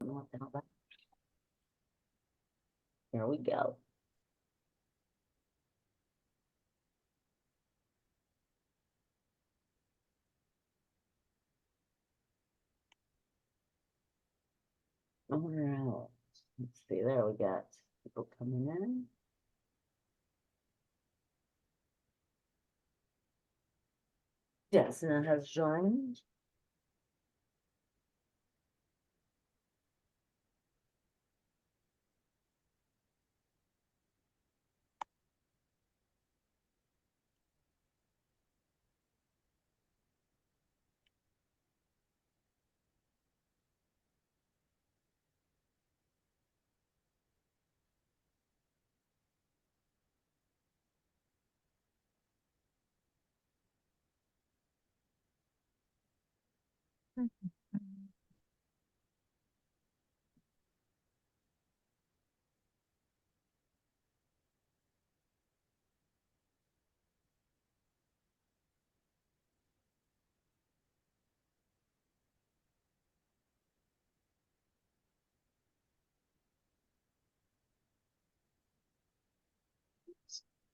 What the hell that- There we go. All right. Let's see. There we got people coming in. Jasna has joined.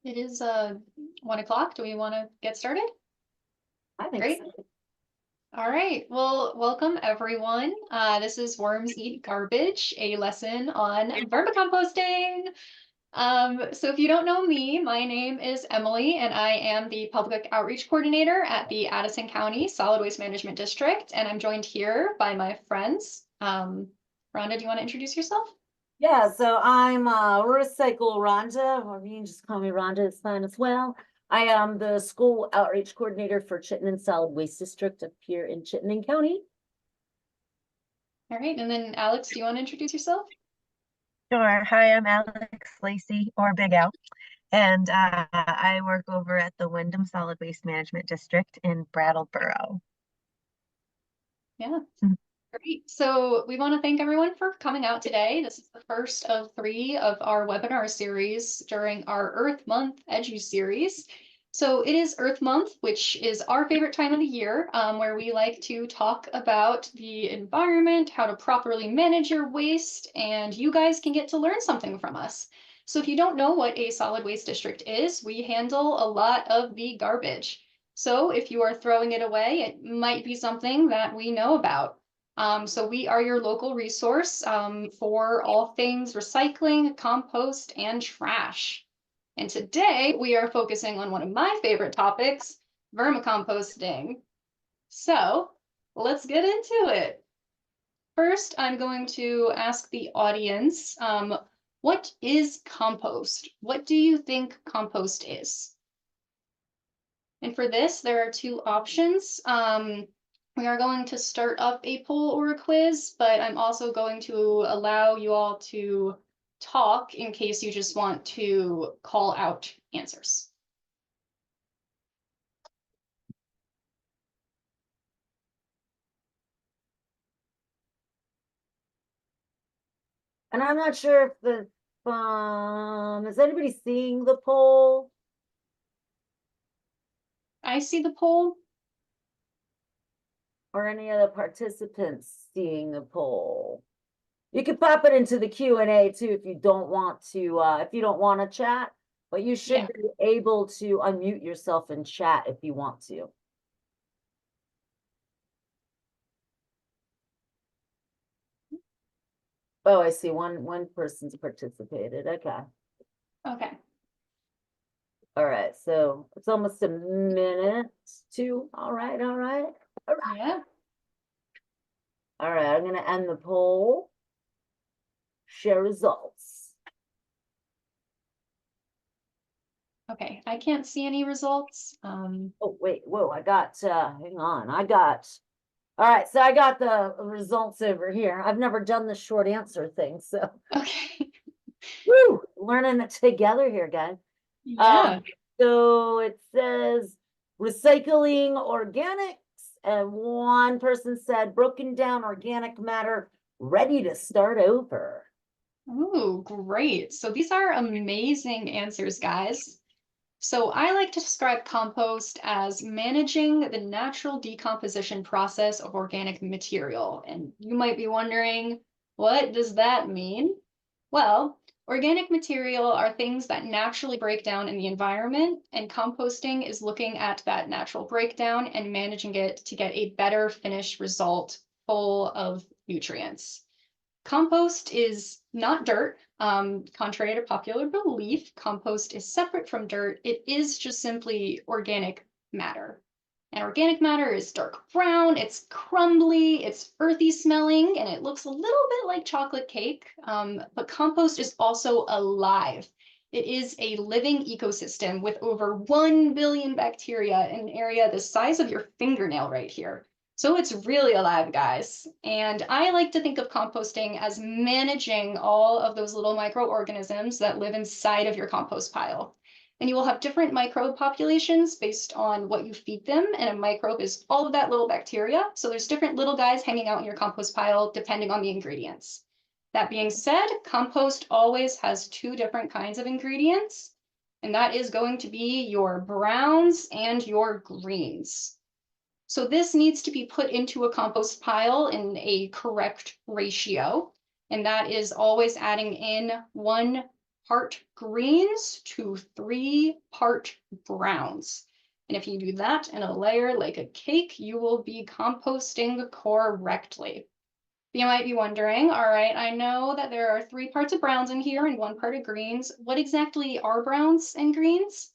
It is 1 o'clock. Do we want to get started? I think Great. so. All right. Well, welcome everyone. This is Worms Eat Garbage, a lesson on vermicomposting. So if you don't know me, my name is Emily, and I am the Public Outreach Coordinator at the Addison County Solid Waste Management District, and I'm joined here by my friends. Rhonda, do you want to introduce yourself? Yeah, so I'm Recycle Rhonda, or you can just call me Rhonda, it's fine as well. I am the school outreach coordinator for Chittenden Solid Waste District up here in Chittenden County. All right, and then Alex, do you want to introduce yourself? Sure. Hi, I'm Alex Lacey, or Big Al, and I work over at the Wyndham Solid Waste Management District in Brattleboro. Yeah. Great. So we want to thank everyone for coming out today. This is the first of 3 of our webinar series during our Earth Month EduSeries. So it is Earth Month, which is our favorite time of the year, where we like to talk about the environment, how to properly manage your waste, and you guys can get to learn something from us. So if you don't know what a solid waste district is, we handle a lot of the garbage. So if you are throwing it away, it might be something that we know about. So we are your local resource for all things recycling, compost, and trash. And today we are focusing on one of my favorite topics, vermicomposting. So let's get into it. First, I'm going to ask the audience, what is compost? What do you think compost is? And for this, there are 2 options. We are going to start up a poll or a quiz, but I'm also going to allow you all to talk in case you just want to call out answers. And I'm not sure if the, is anybody seeing the poll? I see the poll. Or any of the participants seeing the poll? You can pop it into the Q&A too if you don't want to chat, but you should be able to unmute yourself and chat if you want to. Oh, I see one person's participated. Okay. Okay. All right, so it's almost a minute to, all right. Yeah. All right, I'm gonna end the poll. Share results. Okay, I can't see any results. Oh, wait, whoa, I got, hang on, all right, so I got the results over here. I've never done the short answer thing, so. Okay. Woo, learning it together here, guys. Yeah. So it says recycling organics, and one person said broken down organic matter, ready to start over. Ooh, great. So these are amazing answers, guys. So I like to describe compost as managing the natural decomposition process of organic material. And you might be wondering, What does that mean? Well, organic material are things that naturally break down in the environment, and composting is looking at that natural breakdown and managing it to get a better finished result full of nutrients. Compost is not dirt. Contrary to popular belief, compost is separate from dirt. It is just simply organic matter. And organic matter is dark brown, it's crumbly, it's earthy smelling, and it looks a little bit like chocolate cake. But compost is also alive. It is a living ecosystem with over 1 billion bacteria in an area the size of your fingernail right here. So it's really alive, guys. And I like to think of composting as managing all of those little microorganisms that live inside of your compost pile. And you will have different microbe populations based on what you feed them. And a microbe is all of that little bacteria. So there's different little guys hanging out in your compost pile depending on the ingredients. That being said, compost always has 2 different kinds of ingredients. And that is going to be your browns and your greens. So this needs to be put into a compost pile in a correct ratio. And that is always adding in 1 part greens to 3 part browns. And if you do that in a layer like a cake, you will be composting correctly. You might be wondering, all right, I know that there are 3 parts of browns in here and 1 part of greens. What exactly are browns and greens?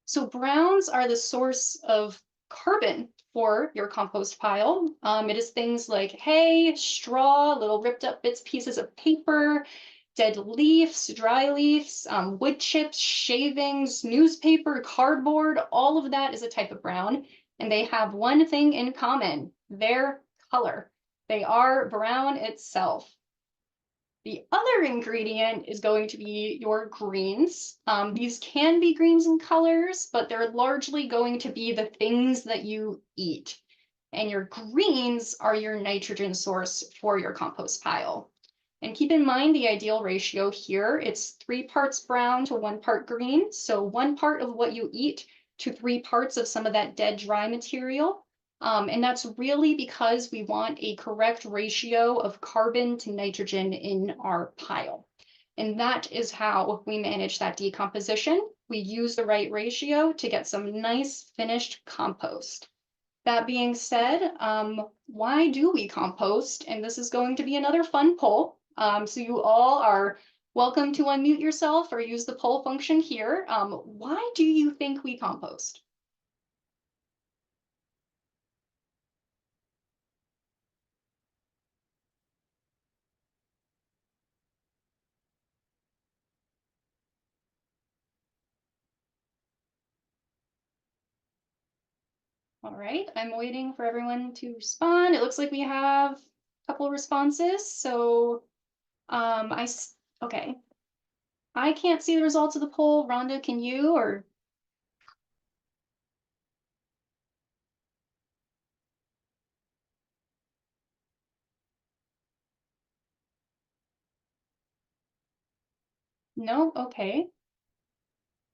So browns are the source of carbon for your compost pile. It is things like hay, straw, little ripped up pieces of paper, dead leaves, dry leaves, wood chips, shavings, newspaper, cardboard, all of that is a type of brown. And they have one thing in common, their color. They are brown itself. The other ingredient is going to be your greens. These can be greens in colors, but they're largely going to be the things that you eat. And your greens are your nitrogen source for your compost pile. And keep in mind the ideal ratio here, it's 3 parts brown to 1 part green. So 1 part of what you eat to 3 parts of some of that dead dry material. And that's really because we want a correct ratio of carbon to nitrogen in our pile. And that is how we manage that decomposition. We use the right ratio to get some nice finished compost. That being said, why do we compost? And this is going to be another fun poll. So you all are welcome to unmute yourself or use the poll function here. Why do you think we compost? All right, I'm waiting for everyone to respond. It looks like we have a couple responses. So okay. I can't see the results of the poll. Rhonda, can you or? No, okay.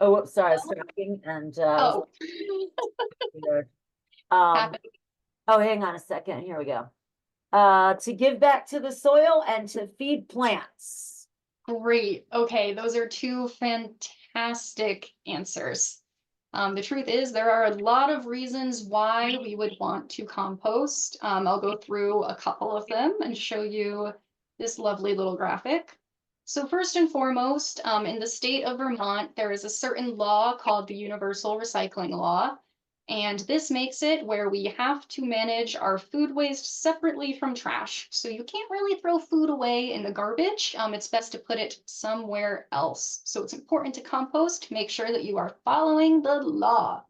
Oh, whoops, sorry, I was talking and Oh. weird. Happened. Oh, hang on a second. Here we go. To give back to the soil and to feed plants. Great. Okay, those are 2 fantastic answers. The truth is there are a lot of reasons why we would want to compost. I'll go through a couple of them and show you this lovely little graphic. So first and foremost, in the state of Vermont, there is a certain law called the Universal Recycling Law. And this makes it where we have to manage our food waste separately from trash. So you can't really throw food away in the garbage. It's best to put it somewhere else. So it's important to compost to make sure that you are following the law.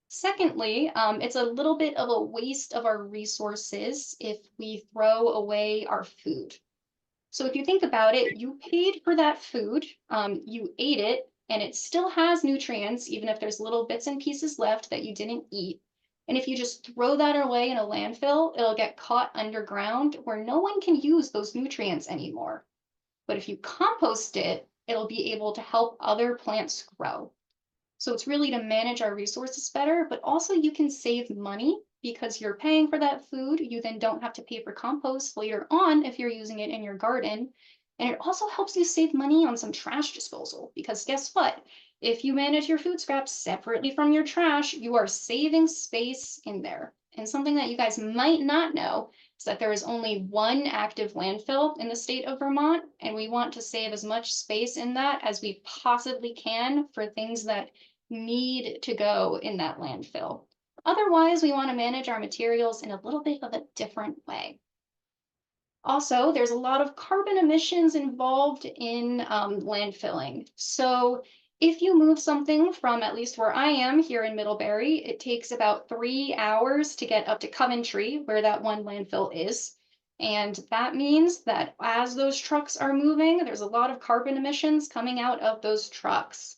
Secondly, it's a little bit of a waste of our resources if we throw away our food. So if you think about it, you paid for that food, you ate it, and it still has nutrients, even if there's little bits and pieces left that you didn't eat. And if you just throw that away in a landfill, it'll get caught underground where no one can use those nutrients anymore. But if you compost it, it'll be able to help other plants grow. So it's really to manage our resources better, but also you can save money because you're paying for that food. You then don't have to pay for compost later on if you're using it in your garden. And it also helps you save money on some trash disposal, because guess what? If you manage your food scraps separately from your trash, you are saving space in there. And something that you guys might not know is that there is only one active landfill in the state of Vermont, and we want to save as much space in that as we possibly can for things that need to go in that landfill. Otherwise, we want to manage our materials in a little bit of a different way. Also, there's a lot of carbon emissions involved in landfilling. So if you move something from, at least where I am here in Middlebury, it takes about 3 hours to get up to Coventry, where that one landfill is. And that means that as those trucks are moving, there's a lot of carbon emissions coming out of those trucks.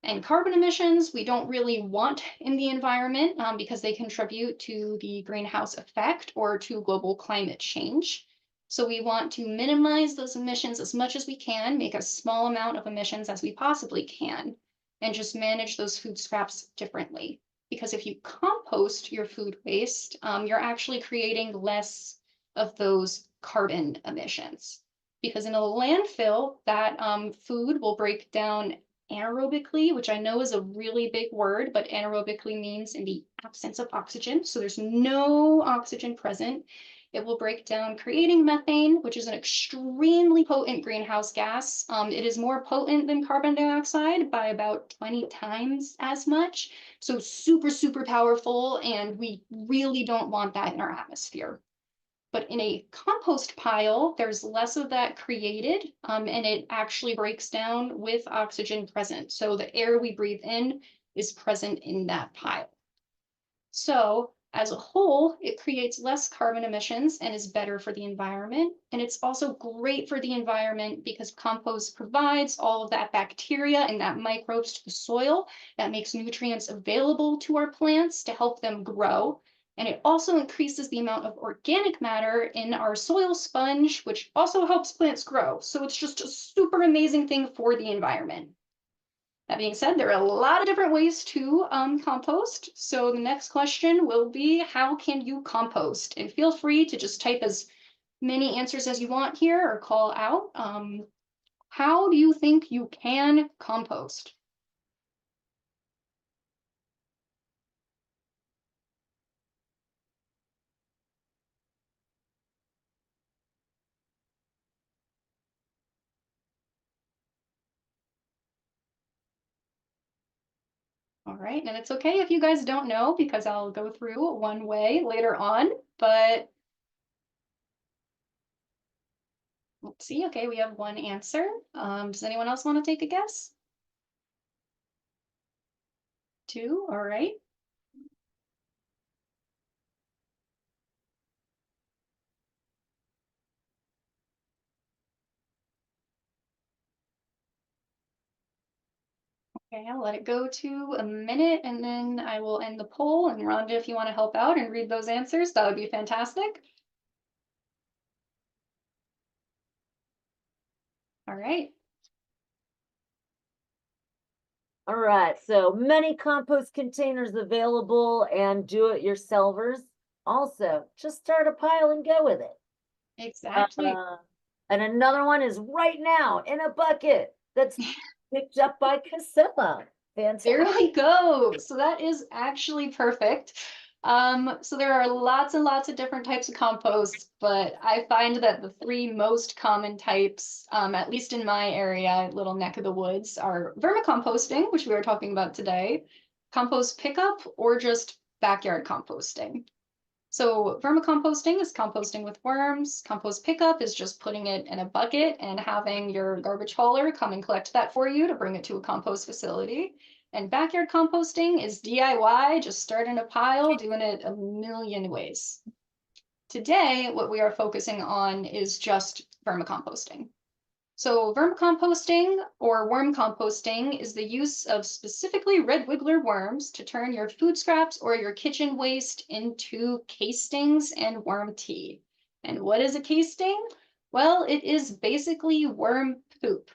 And carbon emissions, we don't really want in the environment because they contribute to the greenhouse effect or to global climate change. So we want to minimize those emissions as much as we can, make a small amount of emissions as we possibly can, and just manage those food scraps differently. Because if you compost your food waste, you're actually creating less of those carbon emissions. Because in a landfill, that food will break down anaerobically, which I know is a really big word, but anaerobically means in the absence of oxygen. So there's no oxygen present. It will break down, creating methane, which is an extremely potent greenhouse gas. It is more potent than carbon dioxide by about 20 times as much. So super, super powerful, and we really don't want that in our atmosphere. But in a compost pile, there's less of that created, and it actually breaks down with oxygen present. So the air we breathe in is present in that pile. So as a whole, it creates less carbon emissions and is better for the environment. And it's also great for the environment because compost provides all of that bacteria and that microbes to the soil that makes nutrients available to our plants to help them grow. And it also increases the amount of organic matter in our soil sponge, which also helps plants grow. So it's just a super amazing thing for the environment. That being said, there are a lot of different ways to compost. So the next question will be, how can you compost? And feel free to just type as many answers as you want here or call out. How do you think you can compost? All right, and it's okay if you guys don't know because I'll go through one way later on, but let's see. Okay, we have one answer. Does anyone else want to take a guess? Two, all right. Okay, I'll let it go to a minute and then I will end the poll. And Rhonda, if you want to help out and read those answers, that would be fantastic. All right. All right, so many compost containers available and do-it-yourselfers. Also, just start a pile and go with it. Exactly. And another one is right now in a bucket that's picked up by Casilla. Fantastic. There we go. So that is actually perfect. So there are lots and lots of different types of compost, but I find that the three most common types, at least in my area, little neck of the woods, are vermicomposting, which we were talking about today, compost pickup, or just backyard composting. So vermicomposting is composting with worms. Compost pickup is just putting it in a bucket and having your garbage hauler come and collect that for you to bring it to a compost facility. And backyard composting is DIY, just starting a pile, doing it a million ways. Today, what we are focusing on is just vermicomposting. So vermicomposting or worm composting is the use of specifically red wiggler worms to turn your food scraps or your kitchen waste into castings and worm tea. And what is a casting? Well, it is basically worm poop.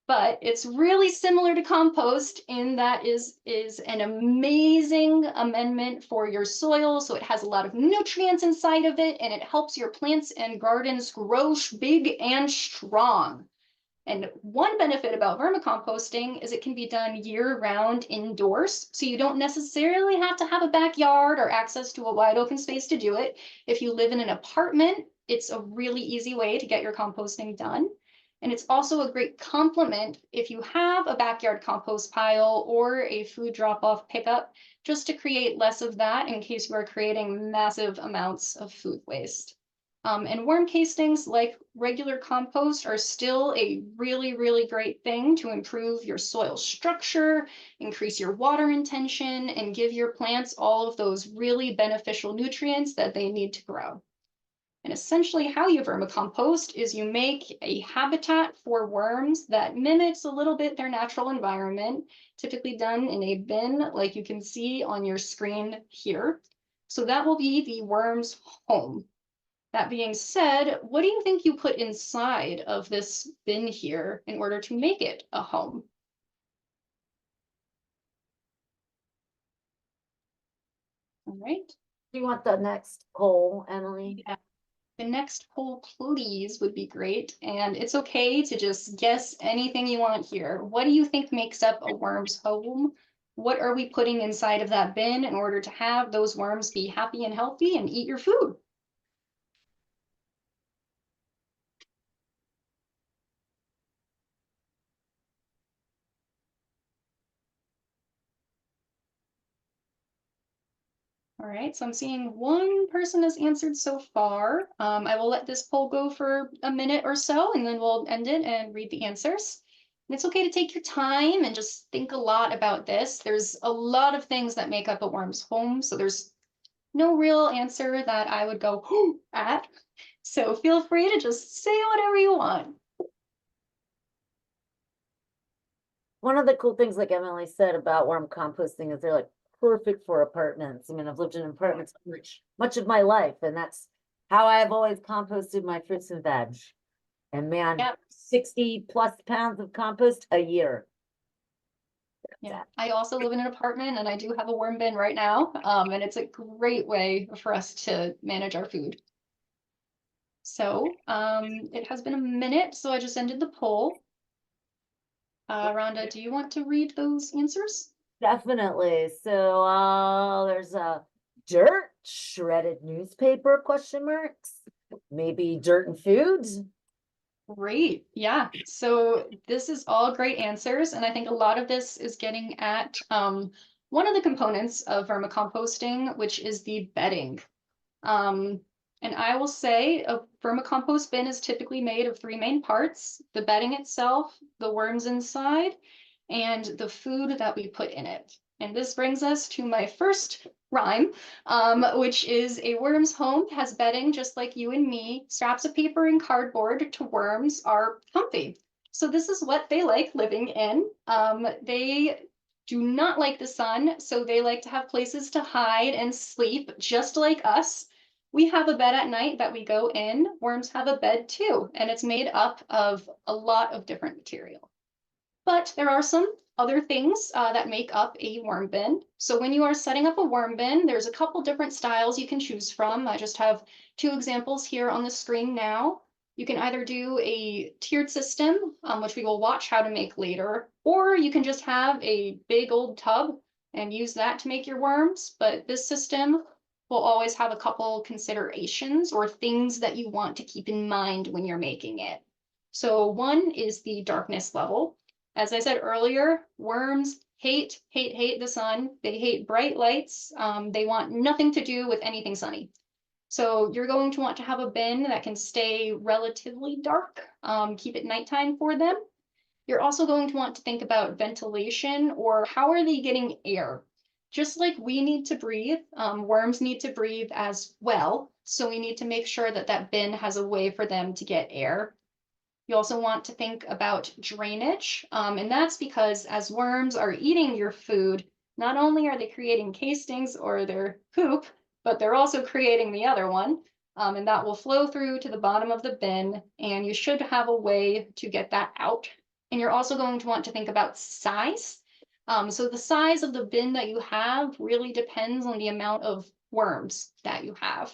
but it's really similar to compost in that is an amazing amendment for your soil. So it has a lot of nutrients inside of it, and it helps your plants and gardens grow big and strong. And one benefit about vermicomposting is it can be done year-round indoors. So you don't necessarily have to have a backyard or access to a wide open space to do it. If you live in an apartment, it's a really easy way to get your composting done. And it's also a great complement if you have a backyard compost pile or a food drop-off pickup, just to create less of that in case you are creating massive amounts of food waste. And worm castings, like regular compost, are still a really, really great thing to improve your soil structure, increase your water intention, and give your plants all of those really beneficial nutrients that they need to grow. And essentially how you vermicompost is you make a habitat for worms that mimics a little bit their natural environment, typically done in a bin like you can see on your screen here. So that will be the worm's home. That being said, what do you think you put inside of this bin here in order to make it a home? All right. Do you want the next poll, Emily? Yeah. The next poll, please, would be great. And it's okay to just guess anything you want here. What do you think makes up a worm's home? What are we putting inside of that bin in order to have those worms be happy and healthy and eat your food? All right, so I'm seeing one person has answered so far. I will let this poll go for a minute or so, and then we'll end it and read the answers. And it's okay to take your time and just think a lot about this. There's a lot of things that make up a worm's home, so there's no real answer that I would go at. So feel free to just say whatever you want. One of the cool things, like Emily said about worm composting, is they're like perfect for apartments. I mean, I've lived in apartments much of my life, and that's how I've always composted my fruits and veg. And man, Yep. 60+ pounds of compost a year. Yeah, I also live in an apartment, and I do have a worm bin right now, and it's a great way for us to manage our food. So it has been a minute, so I just ended the poll. Rhonda, do you want to read those answers? Definitely. So there's a dirt, shredded newspaper, question marks, maybe dirt and foods. Great. Yeah. So this is all great answers. And I think a lot of this is getting at one of the components of vermicomposting, which is the bedding. And I will say a vermicompost bin is typically made of three main parts: the bedding itself, the worms inside, and the food that we put in it. And this brings us to my first rhyme, which is a worm's home has bedding just like you and me. Scraps of paper and cardboard to worms are comfy. So this is what they like living in. They do not like the sun, so they like to have places to hide and sleep just like us. We have a bed at night that we go in. Worms have a bed too, and it's made up of a lot of different material. But there are some other things that make up a worm bin. So when you are setting up a worm bin, there's a couple different styles you can choose from. I just have two examples here on the screen now. You can either do a tiered system, which we will watch how to make later, or you can just have a big old tub and use that to make your worms. But this system will always have a couple considerations or things that you want to keep in mind when you're making it. So one is the darkness level. As I said earlier, worms hate the sun. They hate bright lights. They want nothing to do with anything sunny. So you're going to want to have a bin that can stay relatively dark, keep it nighttime for them. You're also going to want to think about ventilation, or how are they getting air? Just like we need to breathe, worms need to breathe as well. So we need to make sure that that bin has a way for them to get air. You also want to think about drainage, and that's because as worms are eating your food, not only are they creating castings or their poop, but they're also creating the other one, and that will flow through to the bottom of the bin, and you should have a way to get that out. And you're also going to want to think about size. So the size of the bin that you have really depends on the amount of worms that you have.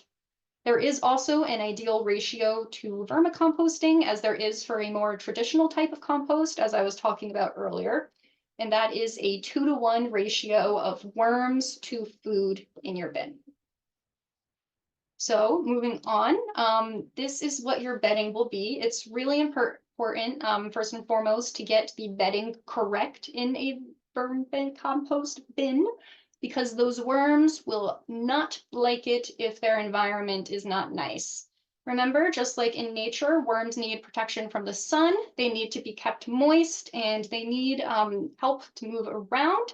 There is also an ideal ratio to vermicomposting, as there is for a more traditional type of compost, as I was talking about earlier. And that is a 2-to-1 ratio of worms to food in your bin. So moving on, this is what your bedding will be. It's really important, first and foremost, to get the bedding correct in a vermicompost bin, because those worms will not like it if their environment is not nice. Remember, just like in nature, worms need protection from the sun, they need to be kept moist, and they need help to move around.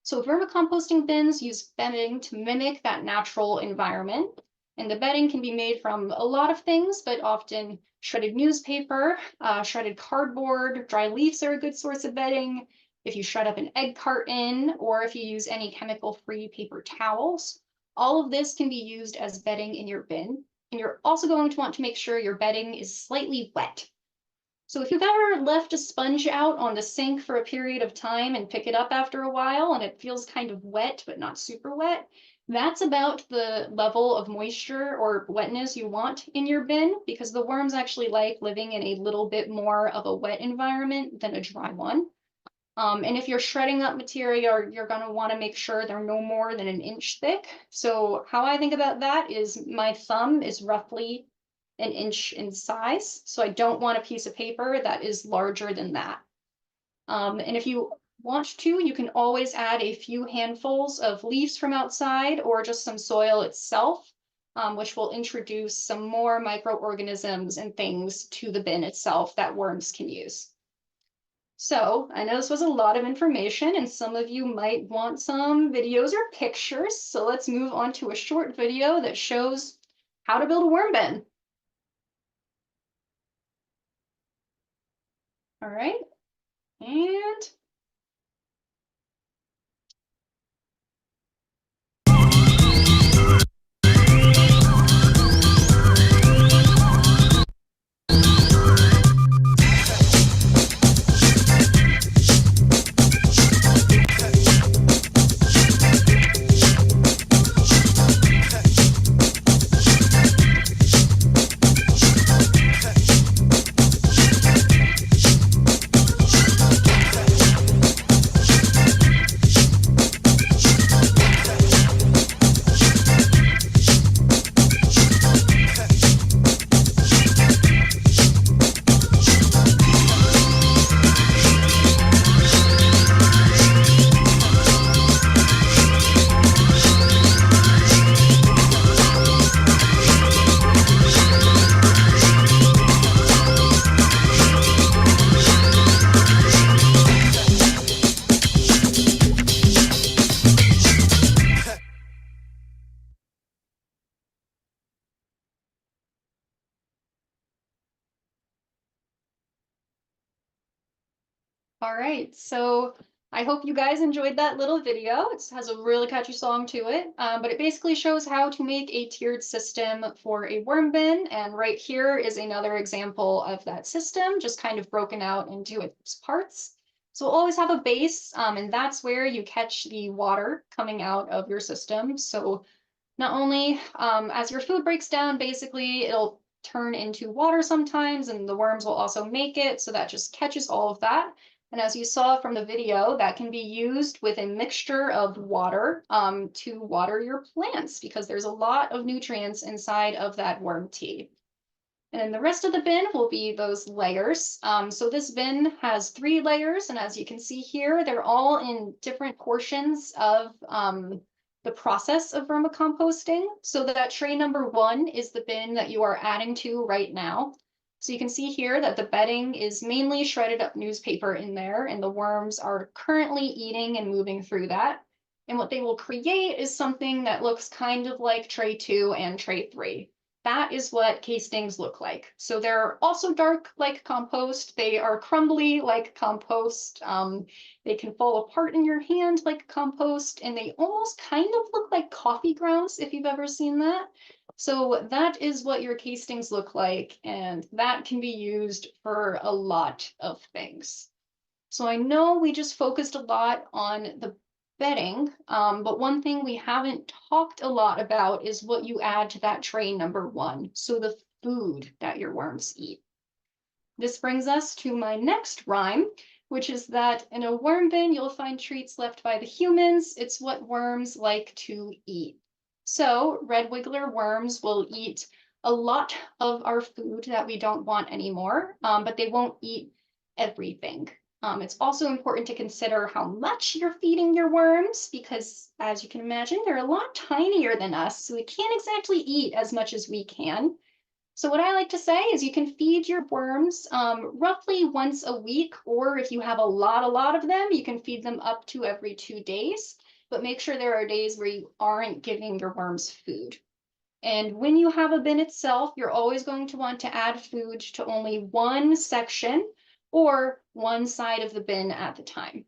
So vermicomposting bins use bedding to mimic that natural environment. And the bedding can be made from a lot of things, but often shredded newspaper, shredded cardboard, dry leaves are a good source of bedding. If you shred up an egg carton, or if you use any chemical-free paper towels, all of this can be used as bedding in your bin. And you're also going to want to make sure your bedding is slightly wet. So if you've ever left a sponge out on the sink for a period of time and pick it up after a while and it feels kind of wet, but not super wet, that's about the level of moisture or wetness you want in your bin, because the worms actually like living in a little bit more of a wet environment than a dry one. And if you're shredding up material, you're going to want to make sure they're no more than 1 inch thick. So how I think about that is my thumb is roughly 1 inch in size. So I don't want a piece of paper that is larger than that. And if you want to, you can always add a few handfuls of leaves from outside or just some soil itself, which will introduce some more microorganisms and things to the bin itself that worms can use. So I know this was a lot of information and some of you might want some videos or pictures. So let's move on to a short video that shows how to build a worm bin. All right, and all right, so I hope you guys enjoyed that little video. It has a really catchy song to it, but it basically shows how to make a tiered system for a worm bin. And right here is another example of that system, just kind of broken out into its parts. So we'll always have a base, and that's where you catch the water coming out of your system. So not only as your food breaks down, basically it'll turn into water sometimes, and the worms will also make it. So that just catches all of that. And as you saw from the video, that can be used with a mixture of water to water your plants, because there's a lot of nutrients inside of that worm tea. And then the rest of the bin will be those layers. So this bin has 3 layers, and as you can see here, they're all in different portions of the process of vermicomposting. So that tray number 1 is the bin that you are adding to right now. So you can see here that the bedding is mainly shredded up newspaper in there, and the worms are currently eating and moving through that. And what they will create is something that looks kind of like tray 2 and tray 3. That is what castings look like. So they're also dark like compost. They are crumbly like compost. They can fall apart in your hand like compost, and they almost kind of look like coffee grounds if you've ever seen that. So that is what your castings look like, and that can be used for a lot of things. So I know we just focused a lot on the bedding, but one thing we haven't talked a lot about is what you add to that tray number 1. So the food that your worms eat. This brings us to my next rhyme, which is that in a worm bin, you'll find treats left by the humans. It's what worms like to eat. So red wiggler worms will eat a lot of our food that we don't want anymore, but they won't eat everything. It's also important to consider how much you're feeding your worms because, as you can imagine, they're a lot tinier than us, so we can't exactly eat as much as we can. So what I like to say is you can feed your worms roughly once a week, or if you have a lot of them, you can feed them up to every 2 days, but make sure there are days where you aren't giving your worms food. And when you have a bin itself, you're always going to want to add food to only one section or one side of the bin at the time.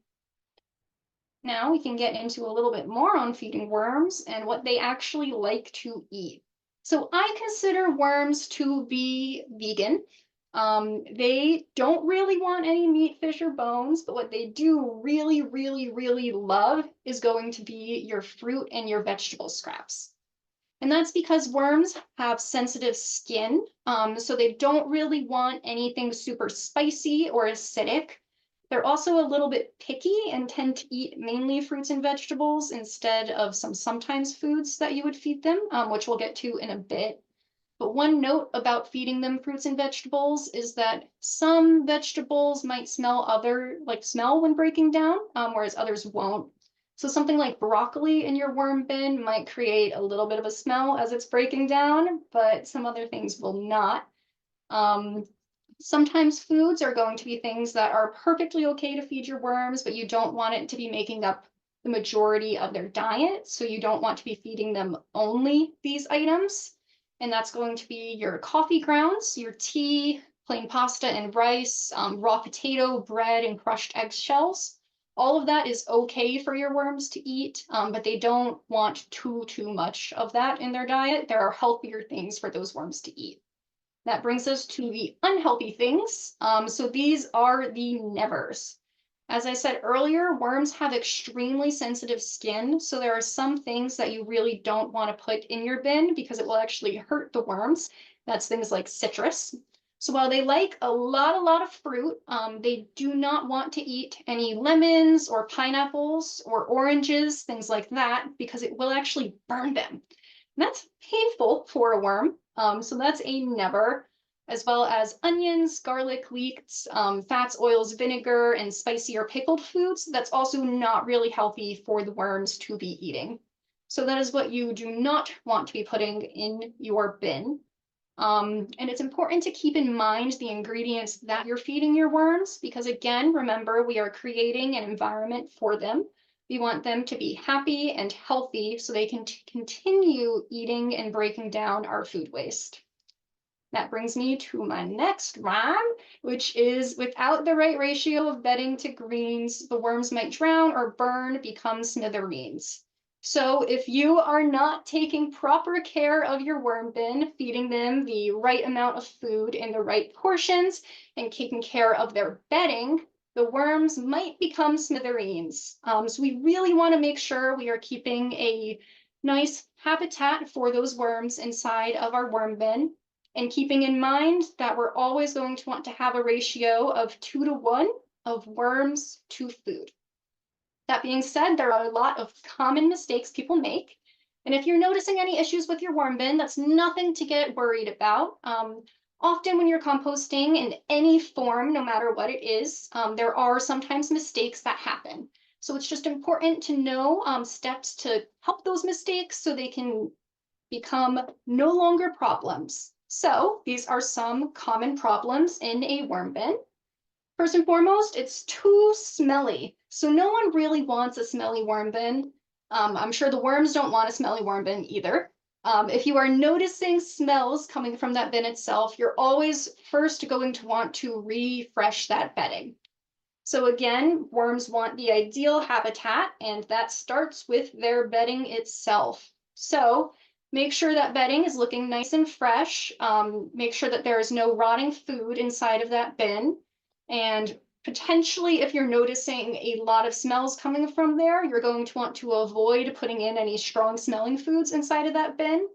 Now we can get into a little bit more on feeding worms and what they actually like to eat. So I consider worms to be vegan. They don't really want any meat, fish, or bones, but what they do really love is going to be your fruit and your vegetable scraps. And that's because worms have sensitive skin, so they don't really want anything super spicy or acidic. They're also a little bit picky and tend to eat mainly fruits and vegetables instead of sometimes foods that you would feed them, which we'll get to in a bit. But one note about feeding them fruits and vegetables is that some vegetables might smell when breaking down, whereas others won't. So something like broccoli in your worm bin might create a little bit of a smell as it's breaking down, but some other things will not. Sometimes foods are going to be things that are perfectly okay to feed your worms, but you don't want it to be making up the majority of their diet. So you don't want to be feeding them only these items. And that's going to be your coffee grounds, your tea, plain pasta and rice, raw potato, bread, and crushed eggshells. All of that is okay for your worms to eat, but they don't want too much of that in their diet. There are healthier things for those worms to eat. That brings us to the unhealthy things. So these are the nevers. As I said earlier, worms have extremely sensitive skin, so there are some things that you really don't want to put in your bin because it will actually hurt the worms. That's things like citrus. So while they like a lot of fruit, they do not want to eat any lemons or pineapples or oranges, things like that, because it will actually burn them. That's painful for a worm, so that's a never, as well as onions, garlic, leeks, fats, oils, vinegar, and spicy or pickled foods. That's also not really healthy for the worms to be eating. So that is what you do not want to be putting in your bin. And it's important to keep in mind the ingredients that you're feeding your worms, because again, remember, we are creating an environment for them. We want them to be happy and healthy so they can continue eating and breaking down our food waste. That brings me to my next rhyme, which is without the right ratio of bedding to greens, the worms might drown or burn, become smithereens. So if you are not taking proper care of your worm bin, feeding them the right amount of food in the right portions, and taking care of their bedding, the worms might become smithereens. So we really want to make sure we are keeping a nice habitat for those worms inside of our worm bin, and keeping in mind that we're always going to want to have a ratio of 2 to 1 of worms to food. That being said, there are a lot of common mistakes people make. And if you're noticing any issues with your worm bin, that's nothing to get worried about. Often when you're composting in any form, no matter what it is, there are sometimes mistakes that happen. So it's just important to know steps to help those mistakes so they can become no longer problems. So these are some common problems in a worm bin. First and foremost, it's too smelly. So no one really wants a smelly worm bin. I'm sure the worms don't want a smelly worm bin either. If you are noticing smells coming from that bin itself, you're always first going to want to refresh that bedding. So again, worms want the ideal habitat, and that starts with their bedding itself. So make sure that bedding is looking nice and fresh. Make sure that there is no rotting food inside of that bin. And Potentially, if you're noticing a lot of smells coming from there, you're going to want to avoid putting in any strong smelling foods inside of that bin.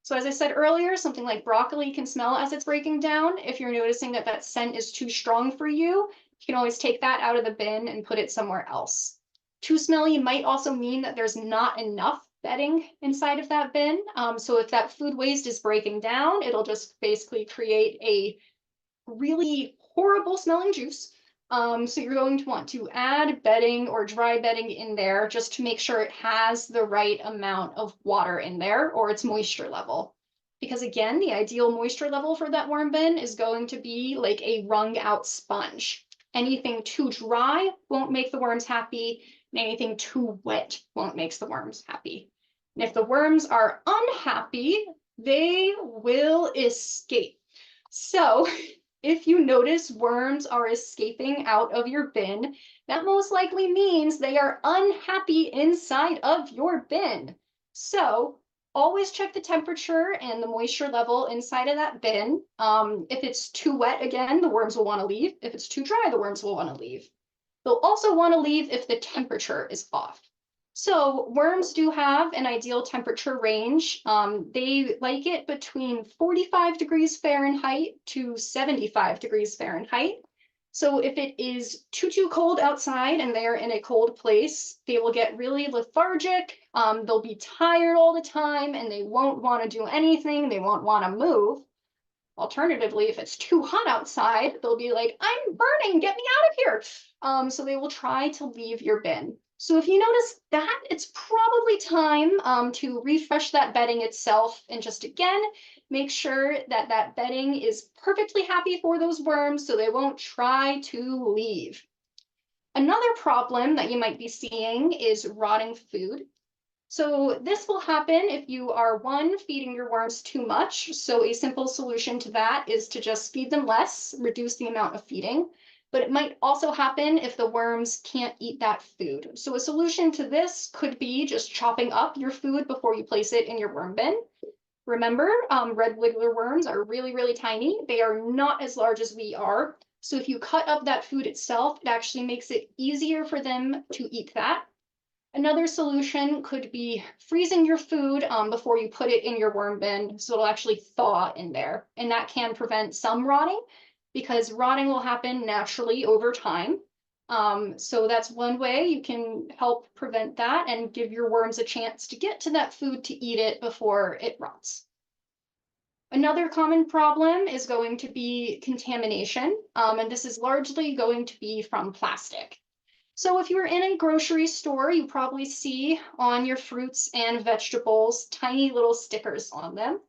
So as I said earlier, something like broccoli can smell as it's breaking down. If you're noticing that that scent is too strong for you, you can always take that out of the bin and put it somewhere else. Too smelly might also mean that there's not enough bedding inside of that bin. So if that food waste is breaking down, it'll just basically create a really horrible smelling juice. So you're going to want to add bedding or dry bedding in there just to make sure it has the right amount of water in there or its moisture level. Because again, the ideal moisture level for that worm bin is going to be like a wrung out sponge. Anything too dry won't make the worms happy, and anything too wet won't make the worms happy. And if the worms are unhappy, they will escape. So if you notice worms are escaping out of your bin, that most likely means they are unhappy inside of your bin. So always check the temperature and the moisture level inside of that bin. If it's too wet, again, the worms will want to leave. If it's too dry, the worms will want to leave. They'll also want to leave if the temperature is off. So worms do have an ideal temperature range. They like it between 45 degrees Fahrenheit to 75 degrees Fahrenheit. So if it is too cold outside and they're in a cold place, they will get really lethargic. They'll be tired all the time and they won't want to do anything. They won't want to move. Alternatively, if it's too hot outside, they'll be like, I'm burning, get me out of here. So they will try to leave your bin. So if you notice that, it's probably time to refresh that bedding itself. And just again, make sure that that bedding is perfectly happy for those worms so they won't try to leave. Another problem that you might be seeing is rotting food. So this will happen if you are, one, feeding your worms too much. So a simple solution to that is to just feed them less, reduce the amount of feeding. But it might also happen if the worms can't eat that food. So a solution to this could be just chopping up your food before you place it in your worm bin. Remember, red wiggler worms are really, really tiny. They are not as large as we are. So if you cut up that food itself, it actually makes it easier for them to eat that. Another solution could be freezing your food before you put it in your worm bin, so it'll actually thaw in there. And that can prevent some rotting, because rotting will happen naturally over time. So that's one way you can help prevent that and give your worms a chance to get to that food to eat it before it rots. Another common problem is going to be contamination, and this is largely going to be from plastic. So if you're in a grocery store, you probably see on your fruits and vegetables tiny little stickers on them.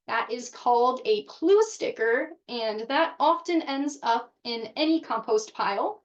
That is called a clue sticker, and that often ends up in any compost pile.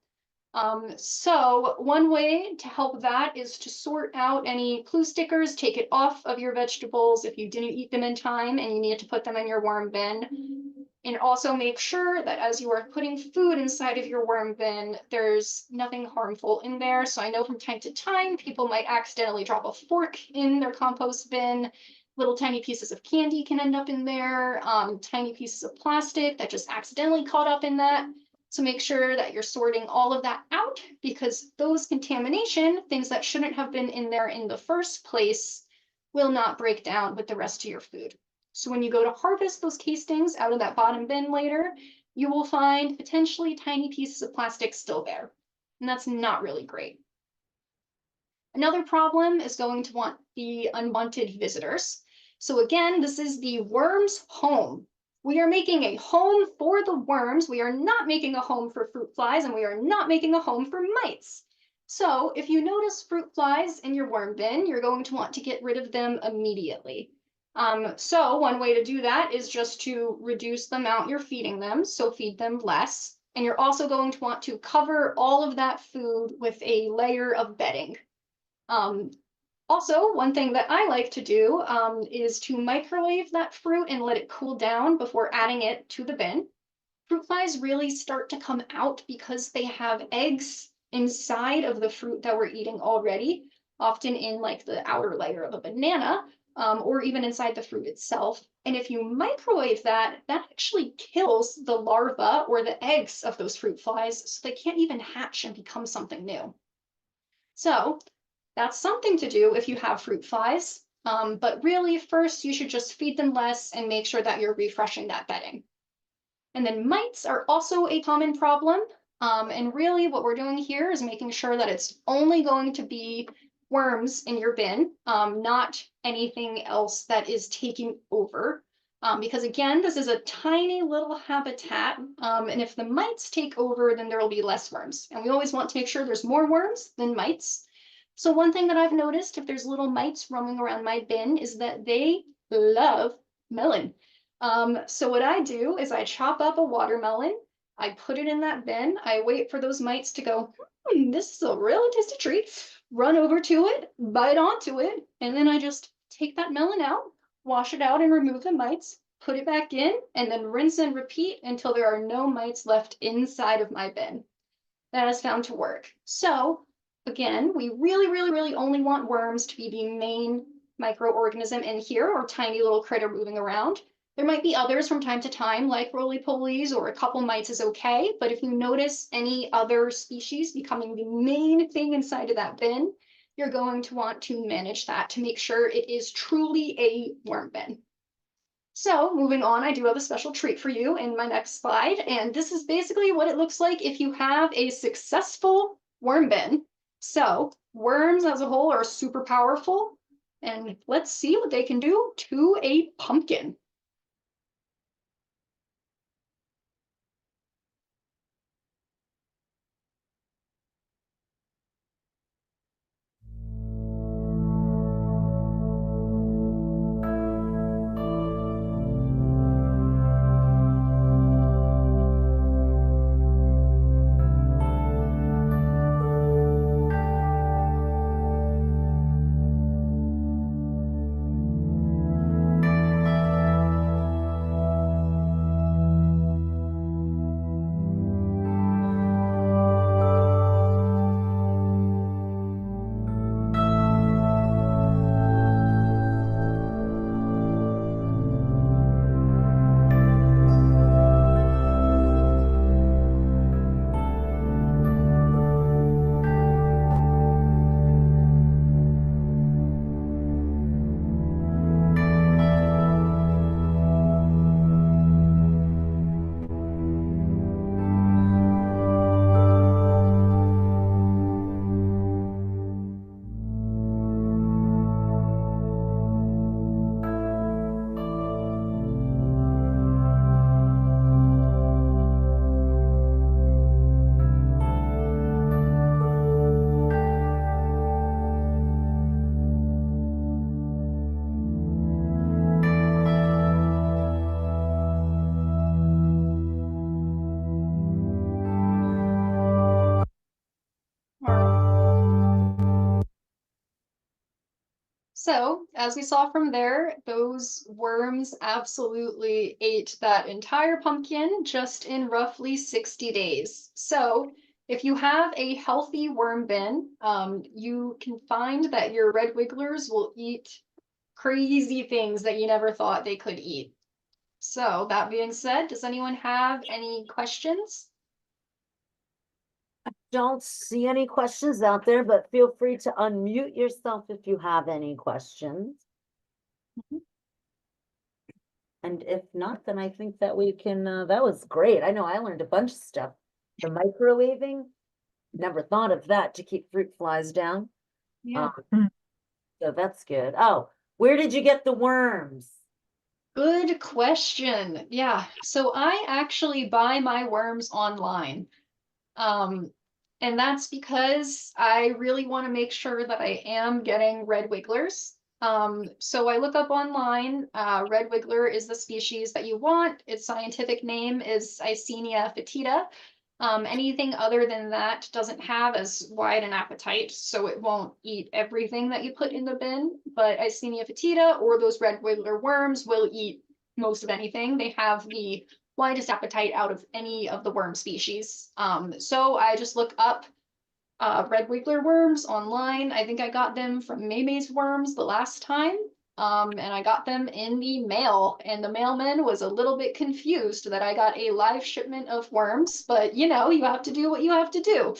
So one way to help that is to sort out any clue stickers, take it off of your vegetables if you didn't eat them in time and you need to put them in your worm bin. And also make sure that as you are putting food inside of your worm bin, there's nothing harmful in there. So I know from time to time, people might accidentally drop a fork in their compost bin. Little tiny pieces of candy can end up in there, tiny pieces of plastic that just accidentally caught up in that. So make sure that you're sorting all of that out, because those contamination, things that shouldn't have been in there in the first place, will not break down with the rest of your food. So when you go to harvest those castings out of that bottom bin later, you will find potentially tiny pieces of plastic still there. And that's not really great. Another problem is going to want the unwanted visitors. So again, this is the worm's home. We are making a home for the worms. We are not making a home for fruit flies, and we are not making a home for mites. So if you notice fruit flies in your worm bin, you're going to want to get rid of them immediately. So one way to do that is just to reduce the amount you're feeding them, so feed them less. And you're also going to want to cover all of that food with a layer of bedding. Also, one thing that I like to do is to microwave that fruit and let it cool down before adding it to the bin. Fruit flies really start to come out because they have eggs inside of the fruit that we're eating already, often in like the outer layer of a banana. or even inside the fruit itself. And if you microwave that, that actually kills the larva or the eggs of those fruit flies, so they can't even hatch and become something new. So that's something to do if you have fruit flies. But really, first, you should just feed them less and make sure that you're refreshing that bedding. And then mites are also a common problem. And really what we're doing here is making sure that it's only going to be worms in your bin, not anything else that is taking over. Because again, this is a tiny little habitat. And if the mites take over, then there will be less worms. And we always want to make sure there's more worms than mites. So one thing that I've noticed, if there's little mites roaming around my bin, is that they love melon. So what I do is I chop up a watermelon, I put it in that bin, I wait for those mites to go, this is a really tasty treat, run over to it, bite onto it, and then I just take that melon out, wash it out and remove the mites, put it back in, and then rinse and repeat until there are no mites left inside of my bin. That is found to work. So again, we really only want worms to be the main microorganism in here, or tiny little critter moving around. There might be others from time to time, like roly-polies, or a couple mites is okay, but if you notice any other species becoming the main thing inside of that bin, you're going to want to manage that to make sure it is truly a worm bin. So moving on, I do have a special treat for you in my next slide, and this is basically what it looks like if you have a successful worm bin. So worms as a whole are super powerful, and let's see what they can do to a pumpkin. So, as we saw from there, those worms absolutely ate that entire pumpkin just in roughly 60 days. So, if you have a healthy worm bin, you can find that your red wigglers will eat crazy things that you never thought they could eat. So, that being said, does anyone have any questions? Don't see any questions out there, but feel free to unmute yourself if you have any questions. And if not, then I think that we can, that was great. I know I learned a bunch of stuff. The microwaving, never thought of that to keep fruit flies down. Yeah. So that's good. Oh, where did you get the worms? Good question. Yeah, so I actually buy my worms online. And that's because I really want to make sure that I am getting red wigglers. So I look up online, red wiggler is the species that you want. Its scientific name is Icenia fetida. Anything other than that doesn't have as wide an appetite, so it won't eat everything that you put in the bin, but Icenia fetida or those red wiggler worms will eat most of anything. They have the widest appetite out of any of the worm species. So I just look up red wiggler worms online. I think I got them from Maymay's Worms the last time. and I got them in the mail, and the mailman was a little bit confused that I got a live shipment of worms, but you know, you have to do what you have to do.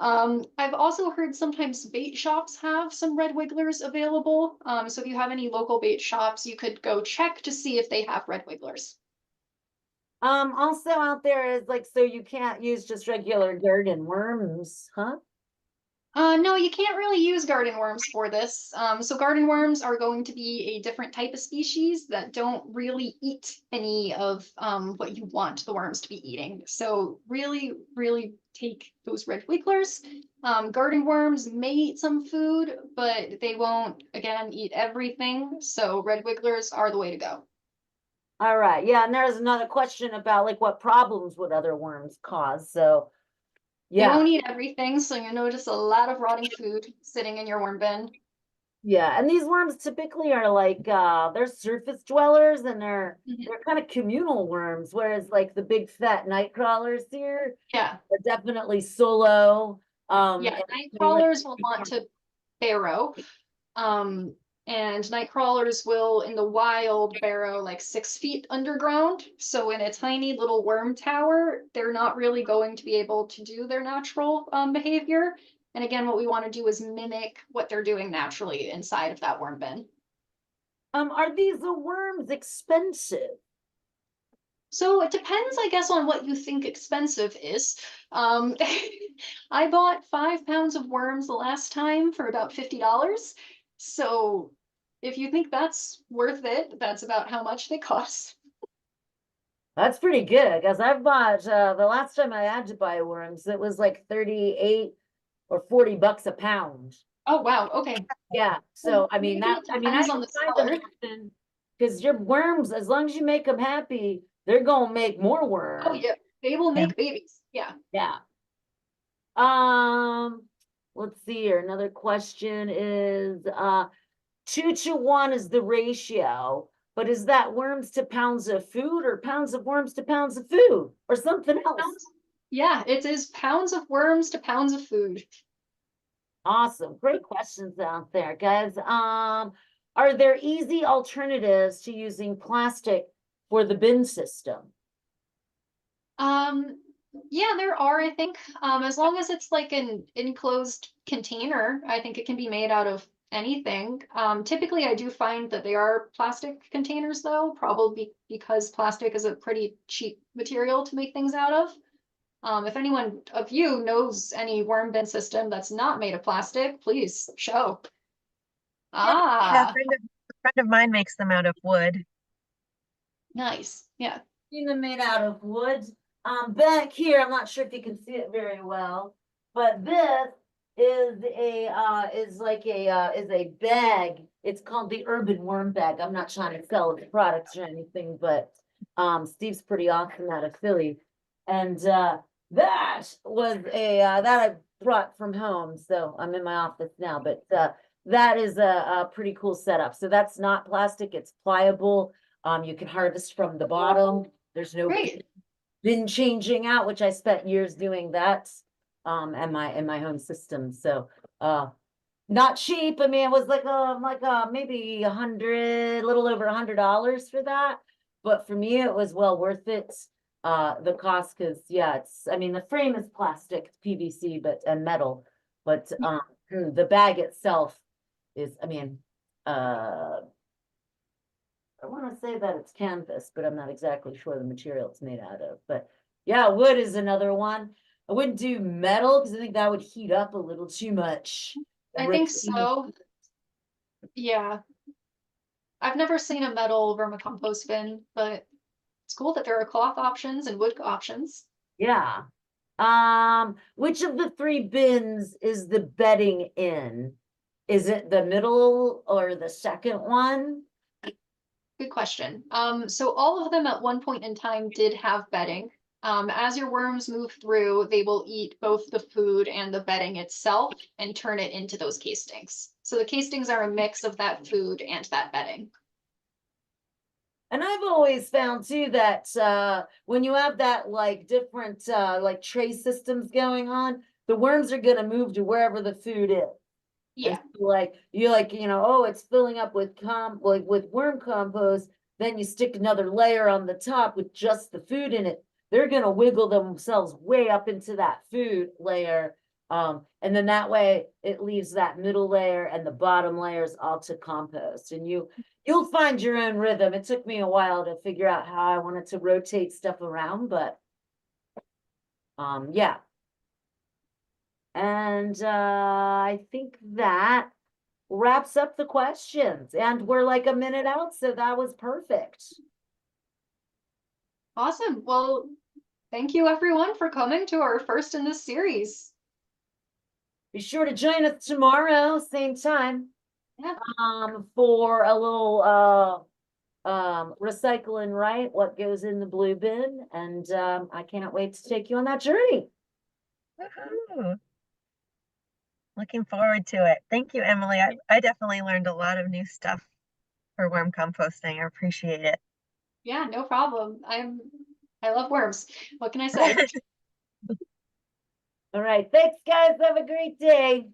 I've also heard sometimes bait shops have some red wigglers available. So if you have any local bait shops, you could go check to see if they have red wigglers. Also out there is like, so you can't use just regular garden worms, huh? No, you can't really use garden worms for this. So garden worms are going to be a different type of species that don't really eat any of what you want the worms to be eating. So really, really take those red wigglers. Garden worms may eat some food, but they won't, again, eat everything. So red wigglers are the way to go. All right, yeah, and there's another question about like what problems would other worms cause, so. They Yeah, won't eat everything, so you'll notice a lot of rotting food sitting in your worm bin. yeah, and these worms typically are like, they're surface dwellers and they're Mhm. kind of communal worms, whereas like the big fat night crawlers here Yeah, are definitely solo. yeah. And Night they live- crawlers will want to burrow. And night crawlers will in the wild burrow like 6 feet underground. So in a tiny little worm tower, they're not really going to be able to do their natural behavior. And again, what we want to do is mimic what they're doing naturally inside of that worm bin. Are these worms expensive? So it depends, I guess, on what you think expensive is. Um, I bought 5 pounds of worms the last time for about $50. So if you think that's worth it, that's about how much they cost. That's pretty good, because I've bought, the last time I had to buy worms, it was like 38 or 40 bucks a pound. Oh, wow. Okay. Yeah, so I mean Maybe that, it I mean, I depends can on the find seller. them often, because your worms, as long as you make them happy, they're gonna make more Oh, worms. yeah. They will Yeah. make babies. Yeah. Yeah. Um, let's see here. Another question is, 2 to 1 is the ratio, but is that worms to pounds of food or pounds of worms to pounds of food or something else? Pounds. Yeah, it is pounds of worms to pounds of food. Awesome. Great questions out there, guys. Are there easy alternatives to using plastic for the bin system? Um, yeah, there are, I think. As long as it's like an enclosed container, I think it can be made out of anything. Typically I do find that they are plastic containers though, probably because plastic is a pretty cheap material to make things out of. If anyone of you knows any worm bin system that's not made of plastic, please show. Yeah, a Ah, friend of mine makes them out of wood. nice. Yeah. Seen them made out of wood. Back here, I'm not sure if you can see it very well, but this is a bag. It's called the Urban Worm Bag. I'm not trying to sell its products or anything, but Steve's pretty awesome out of Philly. And that was that I brought from home. So I'm in my office now, but that is a pretty cool setup. So that's not plastic, it's pliable. You can harvest from the bottom. There's no Great. bin changing out, which I spent years doing that in my home system. So not cheap. I mean, it was like maybe a little over $100 for that. But for me, it was well worth it. The cost, because yeah, I mean, the frame is plastic, it's PVC, and metal, but the bag itself is, I mean, I want to say that it's canvas, but I'm not exactly sure the material it's made out of. But yeah, wood is another one. I wouldn't do metal because I think that would heat up a little too much. I think so. Yeah. I've never seen a metal vermicompost bin, but it's cool that there are cloth options and wood options. Yeah. Which of the 3 bins is the bedding in? Is it the middle or the second one? Good question. So all of them at one point in time did have bedding. As your worms move through, they will eat both the food and the bedding itself and turn it into those castings. So the castings are a mix of that food and that bedding. And I've always found too that when you have that like different like tray systems going on, the worms are gonna move to wherever the food is. Yeah, Oh, it's filling up with with worm compost, then you stick another layer on the top with just the food in it. They're gonna wiggle themselves way up into that food layer. And then that way it leaves that middle layer and the bottom layers all to compost. And you'll find your own rhythm. It took me a while to figure out how I wanted to rotate stuff around, but yeah. And I think that wraps up the questions, and we're like a minute out, so that was perfect. awesome. Well, thank you everyone for coming to our first in this series. Be sure to join us tomorrow, same time. Yeah. For a little recycle and write what goes in the blue bin, and I can't wait to take you on that journey. Woohoo. Looking forward to it. Thank you, Emily. I definitely learned a lot of new stuff for worm composting. I appreciate it. Yeah, no problem. I love worms. What can I say? All right, thanks guys, have a great day.